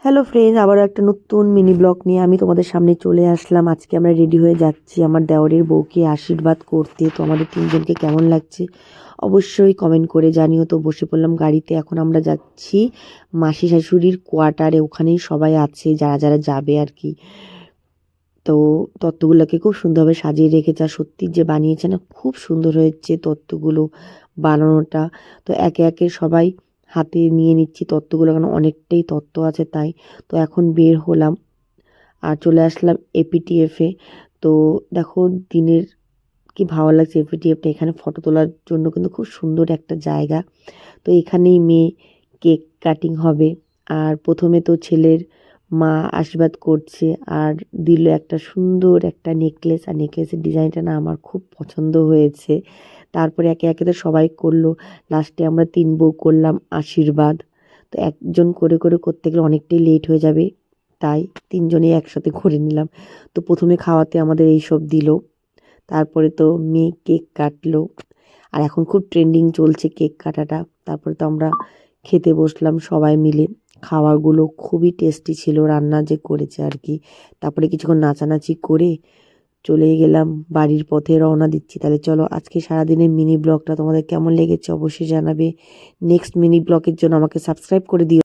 Hello friends, আবারও একটা নতুন মিনি ব্লগ নিয়ে আমি তোমাদের সামনে চলে আসলাম। আজকে আমরা রেডি হয়ে যাচ্ছি আমার দেওরের বউকে আশীর্বাদ করতে। তো আমাদের তিনজনকে কেমন লাগছে অবশ্যই কমেন্ট করে জানিও। তো বসে পড়লাম গাড়িতে, এখন আমরা যাচ্ছি মাসি শাশুড়ির কোয়ার্টারে। ওখানেই সবাই আছে যারা যারা যাবে আর কি। তো তত্ত্বগুলোকে খুব সুন্দরভাবে সাজিয়ে রেখেছে, আর সত্যি যে বানিয়েছে না, খুব সুন্দর হয়েছে তত্ত্বগুলো বানানোটা। তো একে একে সবাই হাতে নিয়ে নিচ্ছি তত্ত্বগুলো, কারণ অনেকটাই তত্ত্ব আছে তাই। তো এখন বের হলাম আর চলে আসলাম এপিটিএফে। তো দেখো দিনের কি ভালো লাগছে এপিটিএফটা। এখানে ফটো তোলার জন্য কিন্তু খুব সুন্দর একটা জায়গা। তো এখানেই মেয়ে কেক কাটিং হবে। আর প্রথমে তো ছেলের মা আশীর্বাদ করছে আর দিল একটা সুন্দর একটা নেকলেস, আর নেকলেসের ডিজাইনটা না আমার খুব পছন্দ হয়েছে। তারপরে একে একে তো সবাই করলো, লাস্টে আমরা 3 বউ করলাম আশীর্বাদ। তো একজন করে করে করতে গেলে অনেকটাই লেট হয়ে যাবে, তাই 3 জনেই একসাথে করে নিলাম। তো প্রথমে খাওয়াতে আমাদের এইসব দিল, তারপরে তো মেয়ে কেক কাটলো। আর এখন খুব ট্রেন্ডিং চলছে কেক কাটাটা। তারপরে তো আমরা খেতে বসলাম সবাই মিলে। খাবারগুলো খুবই টেস্টি ছিল, রান্না যে করেছে আর কি। তারপরে কিছুক্ষণ নাচানাচি করে চলে গেলাম বাড়ির পথে, রওনা দিচ্ছি। তাহলে চলো, আজকে সারাদিনের মিনি ব্লগটা তোমাদের কেমন লেগেছে অবশ্যই জানাবে। নেক্সট মিনি ব্লগের জন্য আমাকে সাবস্ক্রাইব করে দিও।